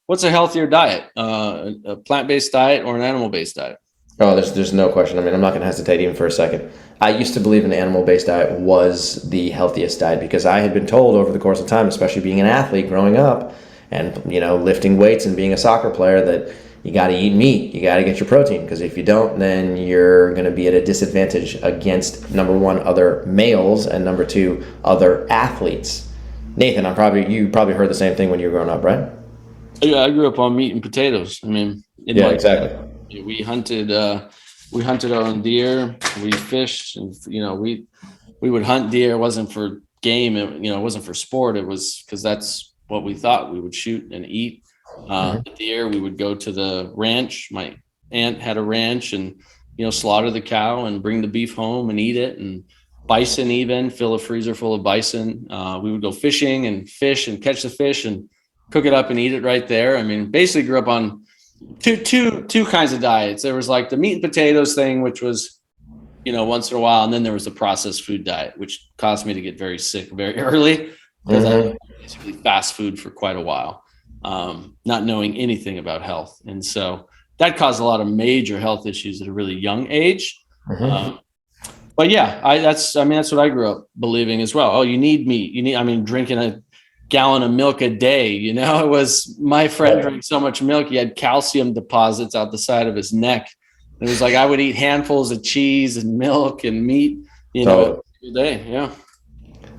What's a healthier diet? A plant-based diet or an animal-based diet? Oh, there's no question. I mean, I'm not going to hesitate even for a second. I used to believe an animal-based diet was the healthiest diet because I had been told over the course of time, especially being an athlete growing up and, lifting weights and being a soccer player, that you got to eat meat. You got to get your protein, because if you don't, then you're going to be at a disadvantage against, number one, other males, and number two, other athletes. Nathan, you probably heard the same thing when you were growing up, right? Yeah, I grew up on meat and potatoes. I mean, Exactly. we hunted on deer, we fished, and we would hunt deer. It wasn't for game, it wasn't for sport. It was because that's what we thought. We would shoot and eat deer. We would go to the ranch. My aunt had a ranch, and slaughter the cow and bring the beef home and eat it. And bison, even fill a freezer full of bison. We would go fishing and fish and catch the fish and cook it up and eat it right there. I mean, basically grew up on two kinds of diets. There was like the meat and potatoes thing, which was, once in a while. And then there was the processed food diet, which caused me to get very sick very early because I ate basically fast food for quite a while, not knowing anything about health. And so that caused a lot of major health issues at a really young age. But yeah, that's what I grew up believing as well. Oh, you need meat. Drinking a gallon of milk a day, it was, my friend drank so much milk, he had calcium deposits out the side of his neck. It was like I would eat handfuls of cheese and milk and meat, every day.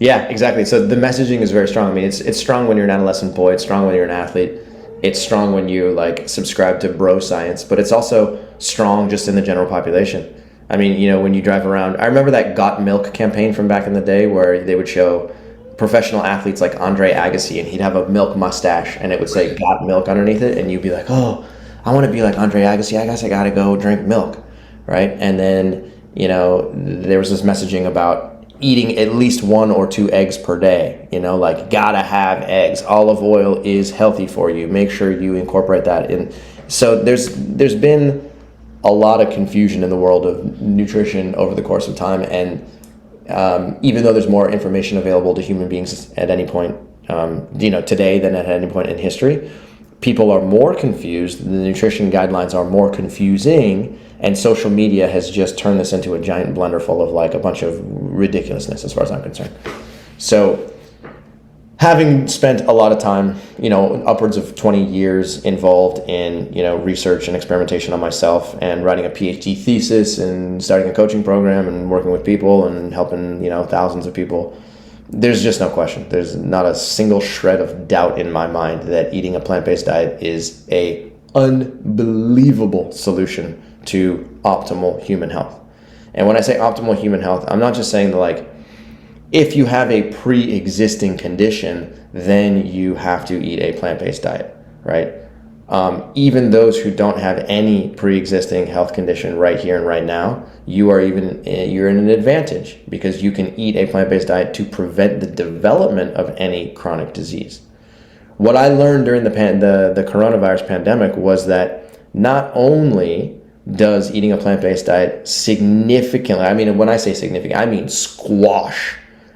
Yeah, exactly. So the messaging is very strong. I mean, it's strong when you're an adolescent boy. It's strong when you're an athlete. It's strong when you subscribe to bro science, but it's also strong just in the general population. I mean, when you drive around, I remember that Got Milk campaign from back in the day where they would show professional athletes like Andre Agassi, and he'd have a milk mustache and it would say "Got Milk" underneath it, and you'd be like, oh, I want to be like Andre Agassi. I guess I gotta go drink milk, right? And then there was this messaging about eating at least 1 or 2 eggs per day. Gotta have eggs. Olive oil is healthy for you. Make sure you incorporate that in. So there's been a lot of confusion in the world of nutrition over the course of time, and even though there's more information available to human beings at any point, today than at any point in history, people are more confused. The nutrition guidelines are more confusing, and social media has just turned this into a giant blender full of a bunch of ridiculousness, as far as I'm concerned. So, having spent a lot of time, upwards of 20 years involved in, research and experimentation on myself, and writing a PhD thesis and starting a coaching program and working with people and helping, thousands of people, there's just no question. There's not a single shred of doubt in my mind that eating a plant-based diet is a unbelievable solution to optimal human health. And when I say optimal human health, I'm not just saying that if you have a pre-existing condition, then you have to eat a plant-based diet, right? Even those who don't have any pre-existing health condition right here and right now, you're in an advantage because you can eat a plant-based diet to prevent the development of any chronic disease. What I learned during the coronavirus pandemic was that not only does eating a plant-based diet significantly, when I say significant, I mean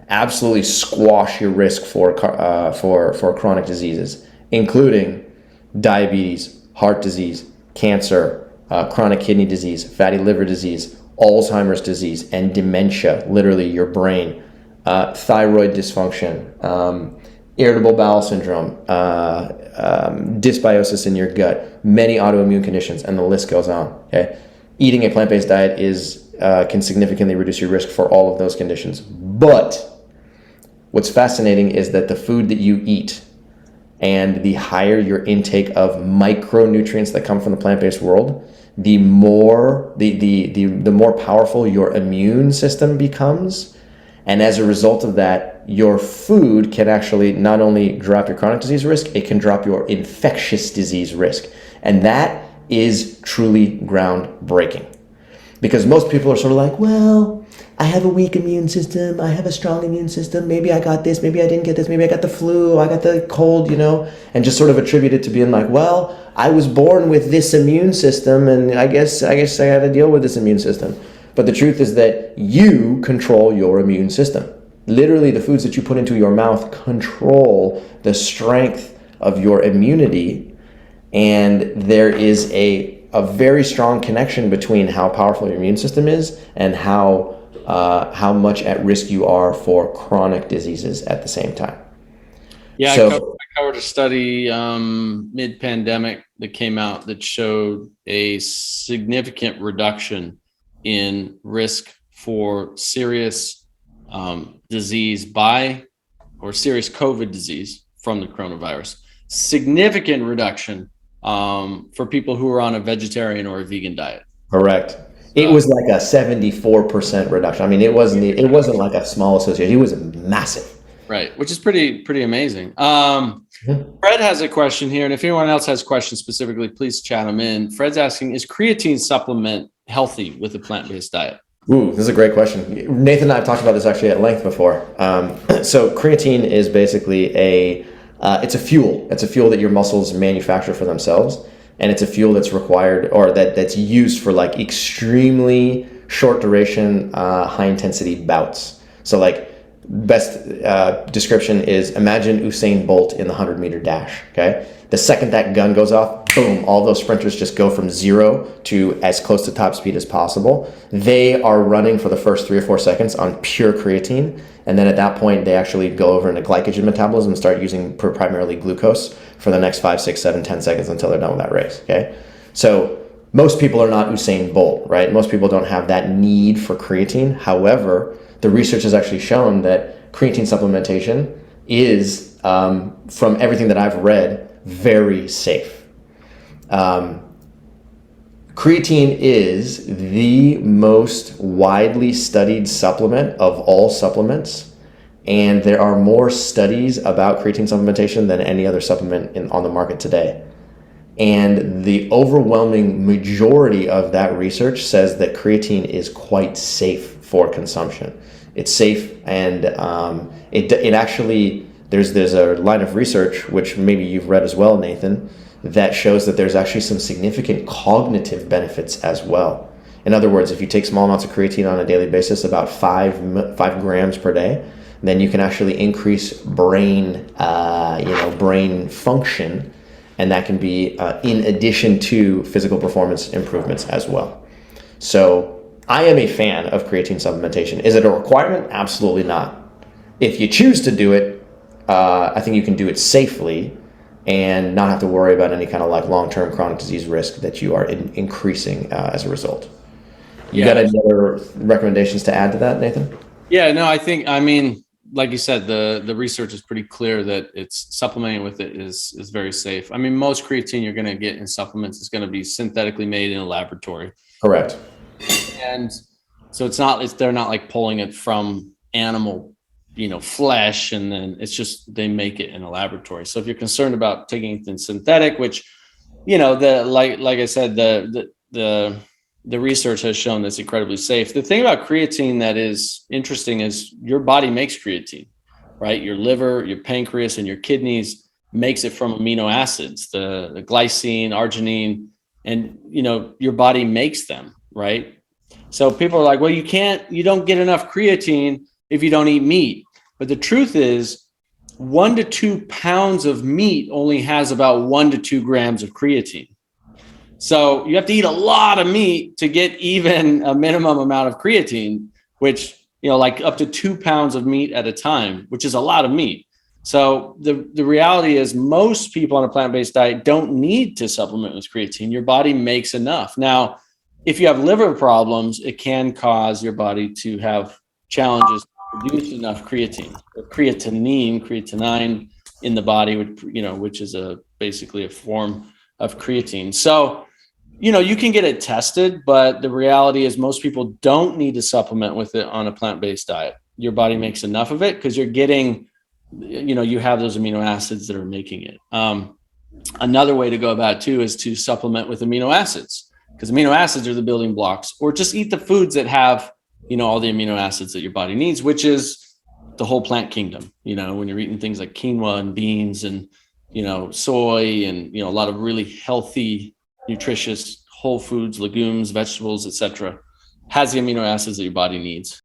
absolutely squash your risk for chronic diseases, including diabetes, heart disease, cancer, chronic kidney disease, fatty liver disease, Alzheimer's disease, and dementia, literally your brain, thyroid dysfunction, irritable bowel syndrome, dysbiosis in your gut, many autoimmune conditions, and the list goes on. Okay, eating a plant-based diet can significantly reduce your risk for all of those conditions. But what's fascinating is that the food that you eat and the higher your intake of micronutrients that come from the plant-based world, the more powerful your immune system becomes. And as a result of that, your food can actually not only drop your chronic disease risk, it can drop your infectious disease risk. And that is truly groundbreaking. Because most people are sort of like, well, I have a weak immune system, I have a strong immune system, maybe I got this, maybe I didn't get this, maybe I got the flu, I got the cold, and just sort of attribute it to being like, well, I was born with this immune system, and I guess I got to deal with this immune system. But the truth is that you control your immune system. Literally, the foods that you put into your mouth control the strength of your immunity. And there is a very strong connection between how powerful your immune system is and how much at risk you are for chronic diseases at the same time. Yeah, So, I covered a study mid-pandemic that came out that showed a significant reduction in risk for serious disease or serious COVID disease from the coronavirus. Significant reduction for people who are on a vegetarian or a vegan diet. correct. It was like a 74% reduction. I mean, it wasn't like a small association. It was massive. Right, which is pretty amazing. Mhm. Fred has a question here, and if anyone else has questions specifically, please chat them in. Fred's asking, is creatine supplement healthy with a plant-based diet? Ooh, this is a great question. Nathan and I have talked about this actually at length before. So creatine is basically it's a fuel. It's a fuel that your muscles manufacture for themselves, and it's a fuel that's required or that's used for like extremely short duration, high intensity bouts. So like best description is imagine Usain Bolt in the 100-meter dash. Okay, the second that gun goes off, boom, all those sprinters just go from 0 to as close to top speed as possible. They are running for the first 3 or 4 seconds on pure creatine, and then at that point they actually go over into glycogen metabolism and start using primarily glucose for the next 5, 6, 7, 10 seconds until they're done with that race. Okay, so most people are not Usain Bolt, right? Most people don't have that need for creatine. However, the research has actually shown that creatine supplementation is, from everything that I've read, very safe. Creatine is the most widely studied supplement of all supplements, and there are more studies about creatine supplementation than any other supplement on the market today. And the overwhelming majority of that research says that creatine is quite safe for consumption. It's safe, and it actually there's a line of research which maybe you've read as well, Nathan, that shows that there's actually some significant cognitive benefits as well. In other words, if you take small amounts of creatine on a daily basis, about 5 grams per day, then you can actually increase brain function, and that can be in addition to physical performance improvements as well. So I am a fan of creatine supplementation. Is it a requirement? Absolutely not. If you choose to do it, I think you can do it safely and not have to worry about any kind of like long-term chronic disease risk that you are increasing as a result. You got any other recommendations to add to that, Nathan? Yeah, no, I mean, like you said, the research is pretty clear that it's supplementing with it is very safe. I mean, most creatine you're going to get in supplements is going to be synthetically made in a laboratory. Correct. And so they're not like pulling it from animal, flesh, and then it's just they make it in a laboratory. So if you're concerned about taking anything synthetic, which, like I said, the research has shown that's incredibly safe. The thing about creatine that is interesting is your body makes creatine, right? Your liver, your pancreas, and your kidneys makes it from amino acids, the glycine, arginine, and your body makes them, right? So people are like, well, you don't get enough creatine if you don't eat meat. But the truth is 1 to 2 pounds of meat only has about 1 to 2 grams of creatine. So you have to eat a lot of meat to get even a minimum amount of creatine, which, like up to 2 pounds of meat at a time, which is a lot of meat. So the reality is most people on a plant-based diet don't need to supplement with creatine. Your body makes enough. Now, if you have liver problems, it can cause your body to have challenges to produce enough creatine or creatinine in the body, which is basically a form of creatine. So, you can get it tested, but the reality is most people don't need to supplement with it on a plant-based diet. Your body makes enough of it because you're getting, you have those amino acids that are making it. Another way to go about it too is to supplement with amino acids, because amino acids are the building blocks, or just eat the foods that have, all the amino acids that your body needs, which is the whole plant kingdom. When you're eating things like quinoa and beans and, soy and, a lot of really healthy, nutritious whole foods, legumes, vegetables, etc., has the amino acids that your body needs.